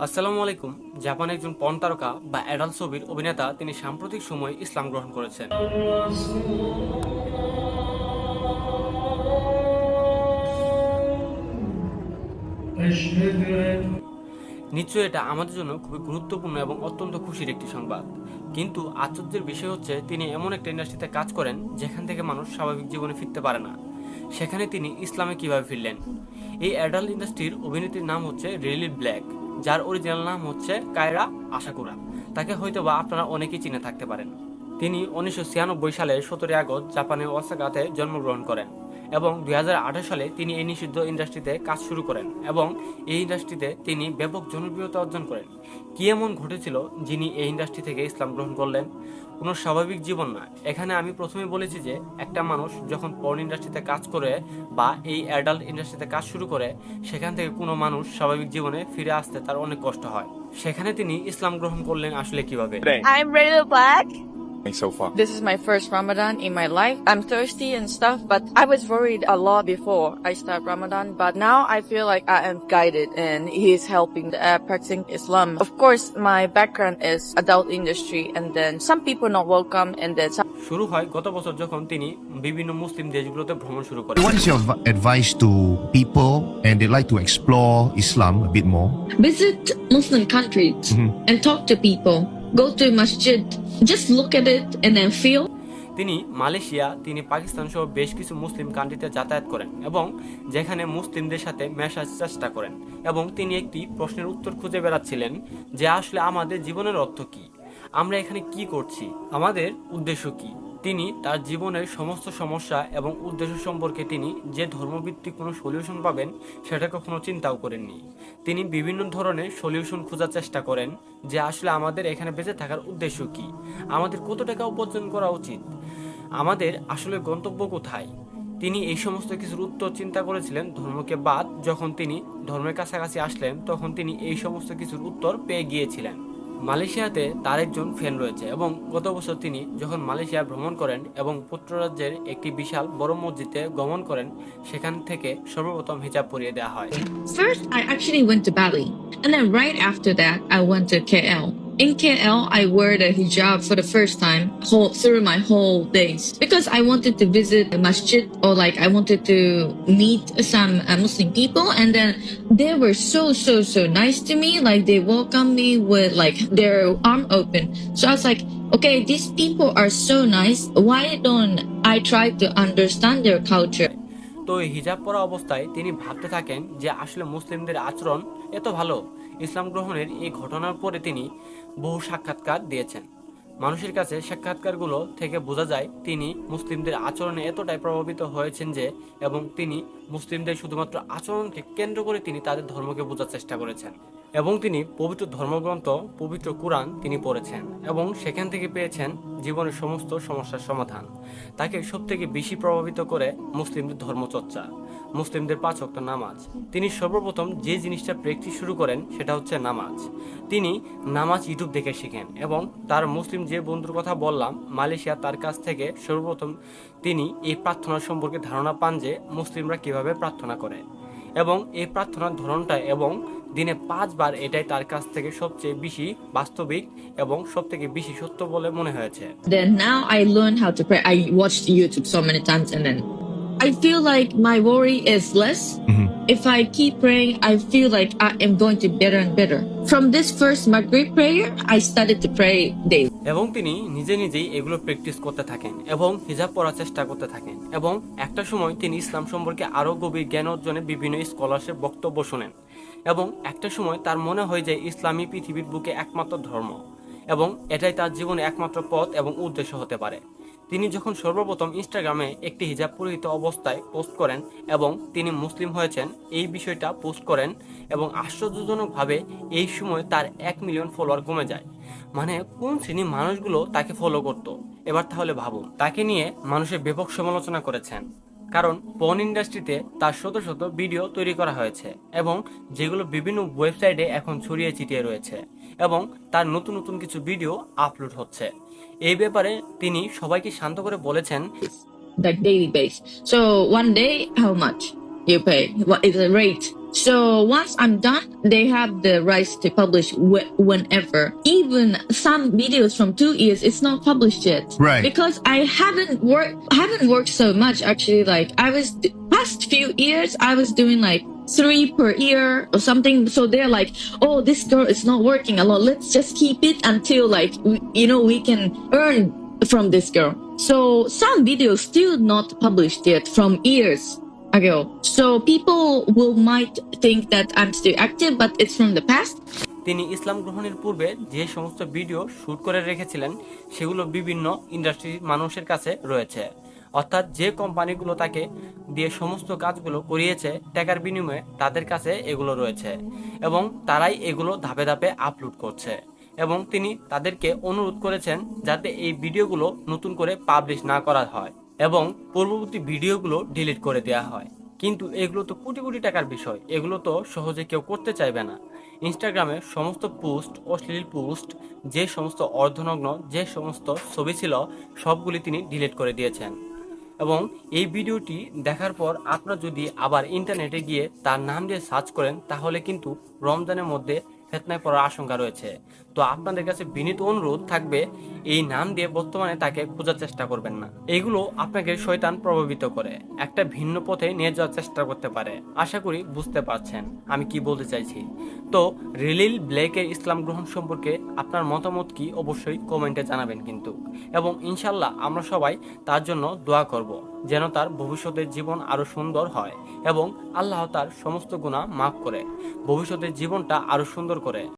আসসালামু আলাইকুম। জাপানের একজন পর্ন তারকা বা অ্যাডাল্ট ছবির অভিনেতা, তিনি সাম্প্রতিক সময়ে ইসলাম গ্রহণ করেছেন। নিশ্চয়ই এটা আমাদের জন্য খুবই গুরুত্বপূর্ণ এবং অত্যন্ত খুশির একটি সংবাদ। কিন্তু আশ্চর্যের বিষয় হচ্ছে, তিনি এমন একটা ইন্ডাস্ট্রিতে কাজ করেন যেখান থেকে মানুষ স্বাভাবিক জীবনে ফিরতে পারে না। সেখানে তিনি ইসলামে কিভাবে ফিরলেন? এই অ্যাডাল্ট ইন্ডাস্ট্রির অভিনেত্রীর নাম হচ্ছে রিলি ব্ল্যাক, যার অরিজিনাল নাম হচ্ছে কায়রা আশাকুরা। তাকে হয়তোবা আপনারা অনেকেই চিনে থাকতে পারেন। তিনি 1996 সালের 17 আগস্ট জাপানের ওসাকাতে জন্মগ্রহণ করেন এবং 2018 সালে তিনি এই নিষিদ্ধ ইন্ডাস্ট্রিতে কাজ শুরু করেন এবং এই ইন্ডাস্ট্রিতে তিনি ব্যাপক জনপ্রিয়তা অর্জন করেন। কি এমন ঘটেছিল যিনি এই ইন্ডাস্ট্রি থেকে ইসলাম গ্রহণ করলেন? কোনো স্বাভাবিক জীবন না। এখানে আমি প্রথমে বলেছি যে একটা মানুষ যখন পর্ন ইন্ডাস্ট্রিতে কাজ করে বা এই অ্যাডাল্ট ইন্ডাস্ট্রিতে কাজ শুরু করে, সেখান থেকে কোনো মানুষ স্বাভাবিক জীবনে ফিরে আসতে তার অনেক কষ্ট হয়। সেখানে তিনি ইসলাম গ্রহণ করলেন আসলে কিভাবে? I'm Rayla Black. So far. This is my first Ramadan in my life. I'm thirsty and stuff, but I was worried a lot before I start Ramadan. But now I feel like I am guided and he is helping practicing Islam. Of course, my background is adult industry and then some people not welcome and then some শুরু হয় গত বছর যখন তিনি বিভিন্ন মুসলিম দেশগুলোতে ভ্রমণ শুরু করেন। What is your advice to people and they like to explore Islam a bit more? Visit Muslim countries and talk to people. Go to masjid. Just look at it and then feel. তিনি Malaysia, তিনি পাকিস্তান সহ বেশ কিছু মুসলিম কান্ট্রিতে যাতায়াত করেন এবং যেখানে মুসলিমদের সাথে মেশার চেষ্টা করেন এবং তিনি একটি প্রশ্নের উত্তর খুঁজে বেড়াচ্ছিলেন যে আসলে আমাদের জীবনের অর্থ কি, আমরা এখানে কি করছি, আমাদের উদ্দেশ্য কি। তিনি তার জীবনের সমস্ত সমস্যা এবং উদ্দেশ্য সম্পর্কে তিনি যে ধর্মভিত্তিক কোনো সলিউশন পাবেন সেটা কখনো চিন্তাও করেননি। তিনি বিভিন্ন ধরনের সলিউশন খোঁজার চেষ্টা করেন যে আসলে আমাদের এখানে বেঁচে থাকার উদ্দেশ্য কি, আমাদের কত টাকা উপার্জন করা উচিত, আমাদের আসলে গন্তব্য কোথায়। তিনি এই সমস্ত কিছুর উত্তর চিন্তা করেছিলেন ধর্মকে বাদ। যখন তিনি ধর্মের কাছাকাছি আসলেন তখন তিনি এই সমস্ত কিছুর উত্তর পেয়ে গিয়েছিলেন। মালয়েশিয়াতে তার একজন ফ্যান রয়েছে এবং গত বছর তিনি যখন মালয়েশিয়া ভ্রমণ করেন এবং পুত্ররাজ্যের একটি বিশাল বড় মসজিদে গমন করেন, সেখান থেকে সর্বপ্রথম হিজাব পরিয়ে দেওয়া হয়। First, I actually went to Bali. And then right after that, I went to KL. In KL, I wore the hijab for the first time through my whole days because I wanted to visit the masjid or like I wanted to meet some Muslim people, and then they were so nice to me. Like they welcomed me with like their arm open. So I was like, okay, these people are so nice. Why don't I try to understand their culture? তো এই হিজাব পরা অবস্থায় তিনি ভাবতে থাকেন যে আসলে মুসলিমদের আচরণ এত ভালো। ইসলাম গ্রহণের এই ঘটনার পরে তিনি বহু সাক্ষাৎকার দিয়েছেন। মানুষের কাছে সাক্ষাৎকারগুলো থেকে বোঝা যায় তিনি মুসলিমদের আচরণে এতটাই প্রভাবিত হয়েছেন যে, এবং তিনি মুসলিমদের শুধুমাত্র আচরণকে কেন্দ্র করে তিনি তাদের ধর্মকে বোঝার চেষ্টা করেছেন এবং তিনি পবিত্র ধর্মগ্রন্থ পবিত্র কুরআন তিনি পড়েছেন এবং সেখান থেকে পেয়েছেন জীবনের সমস্ত সমস্যার সমাধান। তাকে সবথেকে বেশি প্রভাবিত করে মুসলিমদের ধর্মচর্চা, মুসলিমদের 5 ওয়াক্ত নামাজ। তিনি সর্বপ্রথম যে জিনিসটা প্র্যাকটিস শুরু করেন সেটা হচ্ছে নামাজ। তিনি নামাজ ইউটিউব দেখে শিখেন এবং তার মুসলিম যে বন্ধুর কথা বললাম মালয়েশিয়া, তার কাছ থেকে সর্বপ্রথম তিনি এই প্রার্থনা সম্পর্কে ধারণা পান যে মুসলিমরা কিভাবে প্রার্থনা করে এবং এই প্রার্থনার ধরনটা এবং দিনে 5 বার, এটাই তার কাছ থেকে সবচেয়ে বেশি বাস্তবিক এবং সবথেকে বেশি সত্য বলে মনে হয়েছে। Then now I learned how to pray. I watched YouTube so many times and then I feel like my worry is less. If I keep praying, I feel like I am going to better and better. From this first Maghrib prayer, I started to pray daily. এবং তিনি নিজে নিজেই এগুলো practice করতে থাকেন এবং হিজাব পড়ার চেষ্টা করতে থাকেন এবং একটা সময় তিনি ইসলাম সম্পর্কে আরো গভীর জ্ঞান অর্জনে বিভিন্ন স্কলারশিপ বক্তব্য শোনেন এবং একটা সময় তার মনে হয় যে ইসলামই পৃথিবীর বুকে একমাত্র ধর্ম এবং এটাই তার জীবনে একমাত্র পথ এবং উদ্দেশ্য হতে পারে। তিনি যখন সর্বপ্রথম ইনস্টাগ্রামে একটি হিজাব পরিহিত অবস্থায় পোস্ট করেন এবং তিনি মুসলিম হয়েছেন এই বিষয়টা পোস্ট করেন এবং আশ্চর্যজনকভাবে এই সময় তার 1 মিলিয়ন ফলোয়ার কমে যায়। মানে কোন শ্রেণীর মানুষগুলো তাকে ফলো করত। এবার তাহলে ভাবুন, তাকে নিয়ে মানুষের ব্যাপক সমালোচনা করেছেন কারণ পর্ন ইন্ডাস্ট্রিতে তার শত শত ভিডিও তৈরি করা হয়েছে এবং যেগুলো বিভিন্ন ওয়েবসাইটে এখন ছড়িয়ে ছিটিয়ে রয়েছে এবং তার নতুন নতুন কিছু ভিডিও আপলোড হচ্ছে। এই ব্যাপারে তিনি সবাইকে শান্ত করে বলেছেন, Like daily base. So one day, how much? you pay. What is the rate? So once I'm done, they have the rights to publish whenever. Even some videos from 2 years, it's not published yet. Right. Because I haven't worked so much actually. Like past few years, I was doing like 3 per year or something. So they're like, oh, this girl is not working a lot. Let's just keep it until like, we can earn from this girl. So some videos still not published yet from years ago. So people might think that I'm still active, but it's from the past. তিনি ইসলাম গ্রহণের পূর্বে যে সমস্ত video shoot করে রেখেছিলেন সেগুলো বিভিন্ন ইন্ডাস্ট্রির মানুষের কাছে রয়েছে। অর্থাৎ যে কোম্পানিগুলো তাকে দিয়ে সমস্ত কাজগুলো করিয়েছে টাকার বিনিময়ে তাদের কাছে এগুলো রয়েছে এবং তারাই এগুলো ধাপে ধাপে আপলোড করছে এবং তিনি তাদেরকে অনুরোধ করেছেন যাতে এই ভিডিওগুলো নতুন করে পাবলিশ না করা হয় এবং পূর্ববর্তী ভিডিওগুলো ডিলিট করে দেওয়া হয়। কিন্তু এগুলো তো কোটি কোটি টাকার বিষয়, এগুলো তো সহজে কেউ করতে চাইবে না। ইনস্টাগ্রামে সমস্ত পোস্ট, অশ্লীল পোস্ট, যে সমস্ত অর্ধনগ্ন যে সমস্ত ছবি ছিল সবগুলি তিনি ডিলিট করে দিয়েছেন এবং এই ভিডিওটি দেখার পর আপনারা যদি আবার ইন্টারনেটে গিয়ে তার নাম দিয়ে সার্চ করেন তাহলে কিন্তু রমজানের মধ্যে ফিতনায় পড়ার আশঙ্কা রয়েছে। তো আপনাদের কাছে বিনীত অনুরোধ থাকবে এই নাম দিয়ে বর্তমানে তাকে খোঁজার চেষ্টা করবেন না। এগুলো আপনাকে শয়তান প্রভাবিত করে একটা ভিন্ন পথে নিয়ে যাওয়ার চেষ্টা করতে পারে। আশা করি বুঝতে পারছেন আমি কি বলতে চাইছি। তো রিলিল ব্লেকের ইসলাম গ্রহণ সম্পর্কে আপনার মতামত কি অবশ্যই কমেন্টে জানাবেন কিন্তু, এবং ইনশাল্লাহ আমরা সবাই তার জন্য দোয়া করব যেন তার ভবিষ্যতের জীবন আরো সুন্দর হয় এবং আল্লাহ তার সমস্ত গুনাহ মাফ করে ভবিষ্যতের জীবনটা আরো সুন্দর করে।